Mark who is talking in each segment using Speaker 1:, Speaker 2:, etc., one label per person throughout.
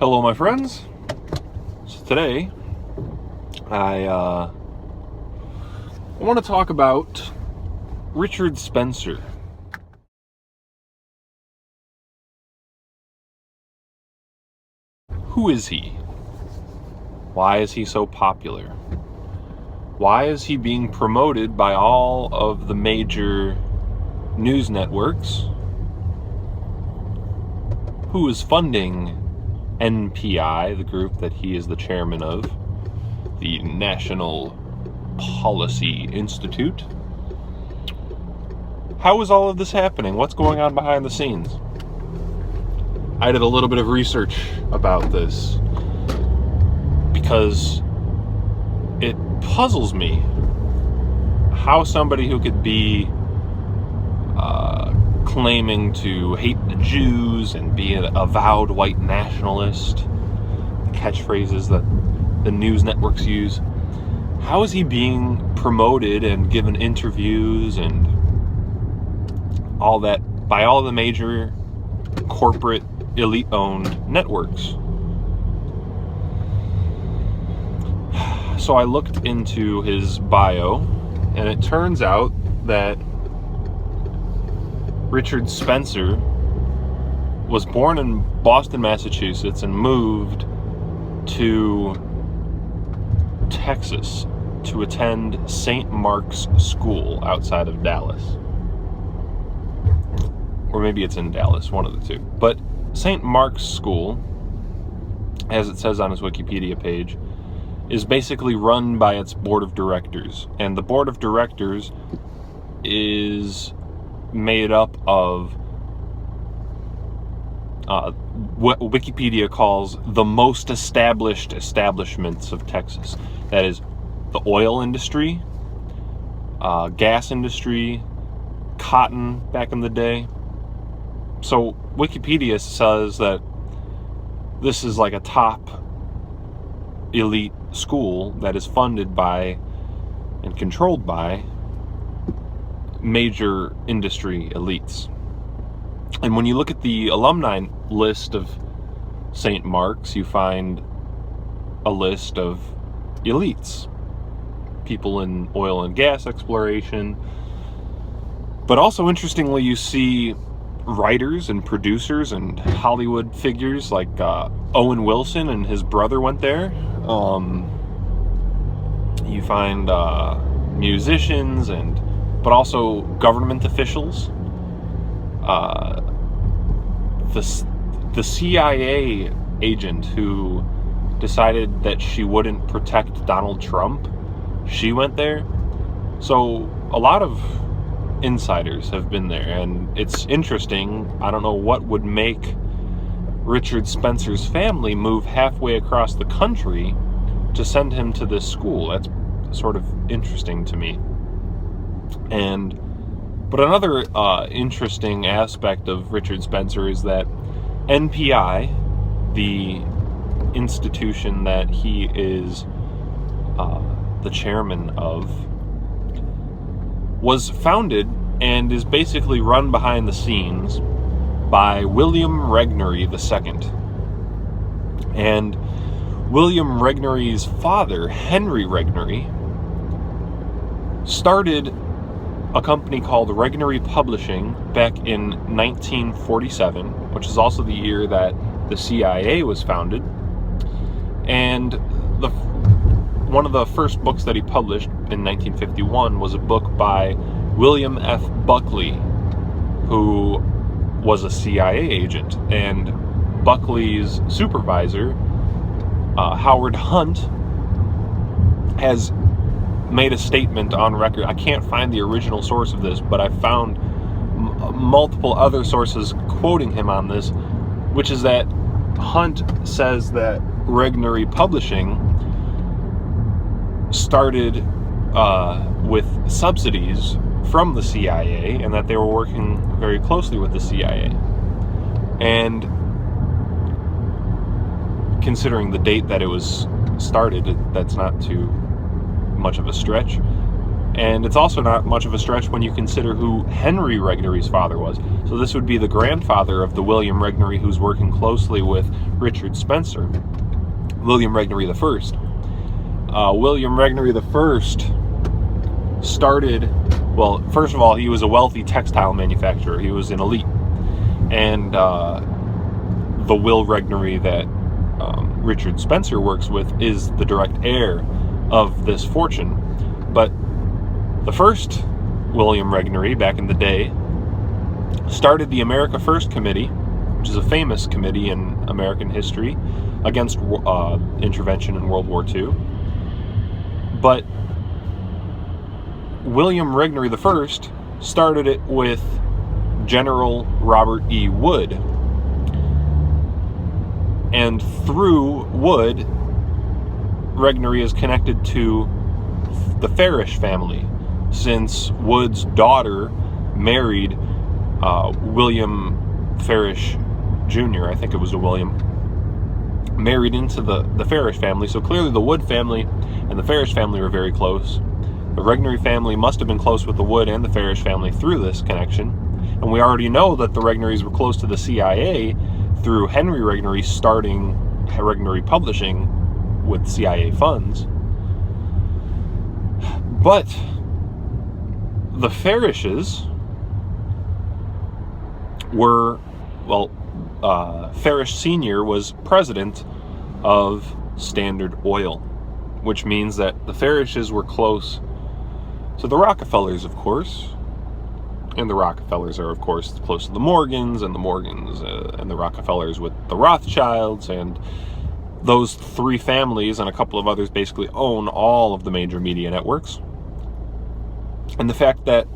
Speaker 1: Hello, my friends. So today, I want to talk about Richard Spencer. Who is he? Why is he so popular? Why is he being promoted by all of the major news networks? Who is funding NPI, the group that he is the chairman of, the National Policy Institute? How is all of this happening? What's going on behind the scenes? I did a little bit of research about this because it puzzles me how somebody who could be claiming to hate the Jews and be an avowed white nationalist, the catchphrases that the news networks use, how is he being promoted and given interviews and all that by all the major corporate elite-owned networks? So I looked into his bio, and it turns out that Richard Spencer was born in Boston, Massachusetts, and moved to Texas to attend St. Mark's School outside of Dallas. Or maybe it's in Dallas, one of the two. But St. Mark's School, as it says on his Wikipedia page, is basically run by its board of directors. And the board of directors is made up of what Wikipedia calls the most established establishments of Texas. That is the oil industry, gas industry, cotton back in the day. So Wikipedia says that this is like a top elite school that is funded by and controlled by major industry elites. And when you look at the alumni list of St. Mark's, you find a list of elites, people in oil and gas exploration. But also, interestingly, you see writers and producers and Hollywood figures like Owen Wilson and his brother went there. You find musicians but also government officials. The CIA agent who decided that she wouldn't protect Donald Trump, she went there. So a lot of insiders have been there, and it's interesting. I don't know what would make Richard Spencer's family move halfway across the country to send him to this school. That's sort of interesting to me. But another interesting aspect of Richard Spencer is that NPI, the institution that he is the chairman of, was founded and is basically run behind the scenes by William Regnery II. And William Regnery's father, Henry Regnery, started a company called Regnery Publishing back in 1947, which is also the year that the CIA was founded. And one of the first books that he published in 1951 was a book by William F. Buckley, who was a CIA agent. And Buckley's supervisor, Howard Hunt, has made a statement on record. I can't find the original source of this, but I found multiple other sources quoting him on this, which is that Hunt says that Regnery Publishing started with subsidies from the CIA, and that they were working very closely with the CIA. And considering the date that it was started, that's not too much of a stretch. And it's also not much of a stretch when you consider who Henry Regnery's father was. So this would be the grandfather of the William Regnery who's working closely with Richard Spencer, William Regnery I. William Regnery I started, well, first of all, he was a wealthy textile manufacturer. He was an elite. And the Will Regnery that Richard Spencer works with is the direct heir of this fortune. But the first William Regnery, back in the day, started the America First Committee, which is a famous committee in American history against intervention in World War II. But William Regnery I started it with General Robert E. Wood. And through Wood, Regnery is connected to the Farish family, since Wood's daughter married William Farish Jr., I think it was a William, married into the Farish family. So clearly the Wood family and the Farish family were very close. The Regnery family must have been close with the Wood and the Farish family through this connection. And we already know that the Regnerys were close to the CIA through Henry Regnery starting Regnery Publishing with CIA funds. But the Farishes were, well, Farish Sr. was president of Standard Oil, which means that the Farishes were close to the Rockefellers, of course. And the Rockefellers are, of course, close to the Morgans, and the Morgans and the Rockefellers with the Rothschilds, and those three families and a couple of others basically own all of the major media networks. And the fact that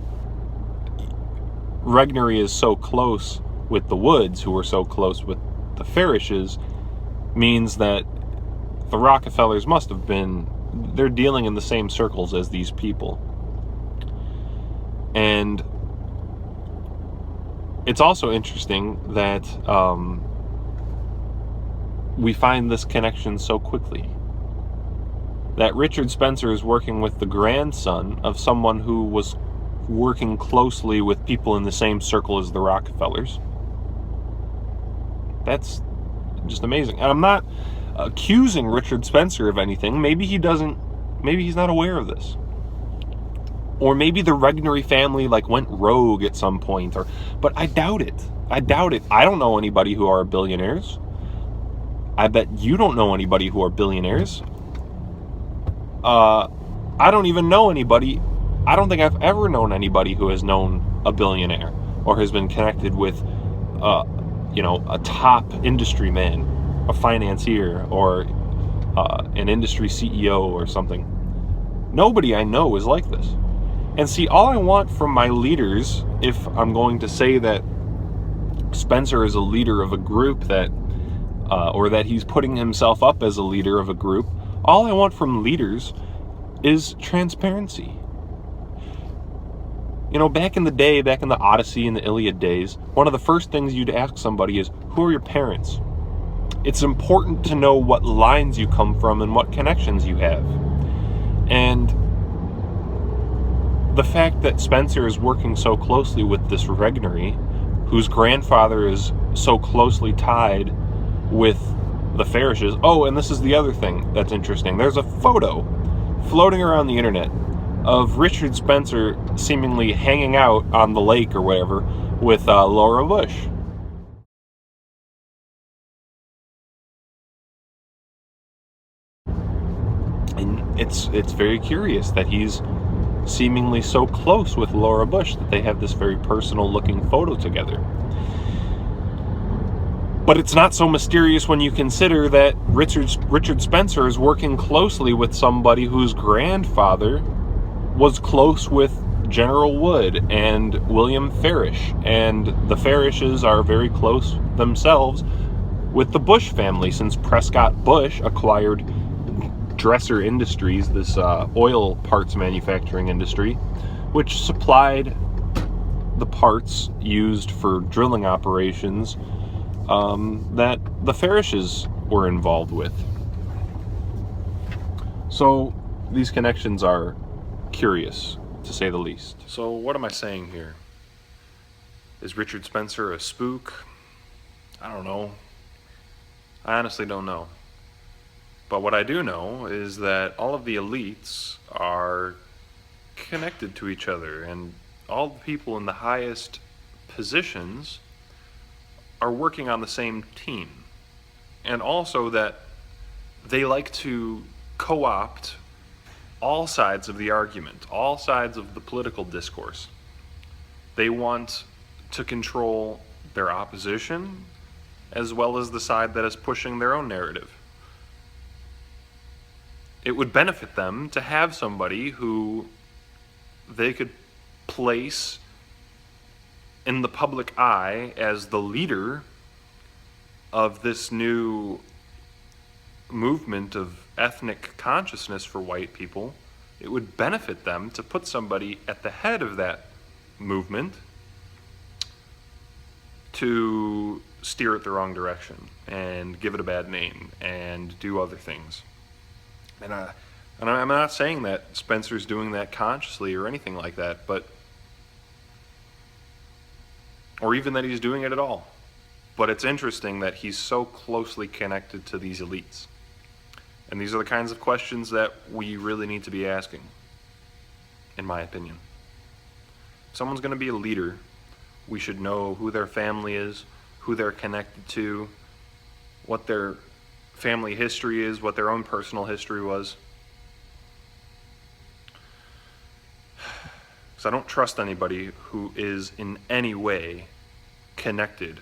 Speaker 1: Regnery is so close with the Woods, who were so close with the Farishes, means that the Rockefellers must have been, they're dealing in the same circles as these people. And it's also interesting that we find this connection so quickly. That Richard Spencer is working with the grandson of someone who was working closely with people in the same circle as the Rockefellers. That's just amazing. And I'm not accusing Richard Spencer of anything. Maybe he's not aware of this. Or maybe the Regnery family went rogue at some point, but I doubt it. I don't know anybody who are billionaires. I bet you don't know anybody who are billionaires. I don't even know anybody. I don't think I've ever known anybody who has known a billionaire or has been connected with, a top industry man, a financier, or an industry CEO or something. Nobody I know is like this. And see, all I want from my leaders, if I'm going to say that Spencer is a leader of a group that, or that he's putting himself up as a leader of a group, all I want from leaders is transparency. Back in the day, back in the Odyssey and the Iliad days, one of the first things you'd ask somebody is, who are your parents? It's important to know what lines you come from and what connections you have. And the fact that Spencer is working so closely with this Regnery, whose grandfather is so closely tied with the Farishes. Oh, and this is the other thing that's interesting. There's a photo floating around the internet of Richard Spencer seemingly hanging out on the lake or whatever with Laura Bush. And it's very curious that he's seemingly so close with Laura Bush that they have this very personal looking photo together. But it's not so mysterious when you consider that Richard Spencer is working closely with somebody whose grandfather was close with General Wood and William Farish, and the Farishes are very close themselves with the Bush family, since Prescott Bush acquired Dresser Industries, this oil parts manufacturing industry, which supplied the parts used for drilling operations that the Farishes were involved with. So these connections are curious, to say the least. So what am I saying here? Is Richard Spencer a spook? I don't know. I honestly don't know. But what I do know is that all of the elites are connected to each other, and all the people in the highest positions are working on the same team. And also that they like to co-opt all sides of the argument, all sides of the political discourse. They want to control their opposition as well as the side that is pushing their own narrative. It would benefit them to have somebody who they could place in the public eye as the leader of this new movement of ethnic consciousness for white people. It would benefit them to put somebody at the head of that movement to steer it the wrong direction and give it a bad name and do other things. And I'm not saying that Spencer's doing that consciously or anything like that, or even that he's doing it at all. But it's interesting that he's so closely connected to these elites. And these are the kinds of questions that we really need to be asking, in my opinion. If someone's going to be a leader, we should know who their family is, who they're connected to, what their family history is, what their own personal history was. Because I don't trust anybody who is in any way connected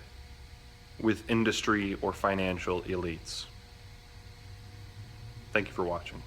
Speaker 1: with industry or financial elites. Thank you for watching.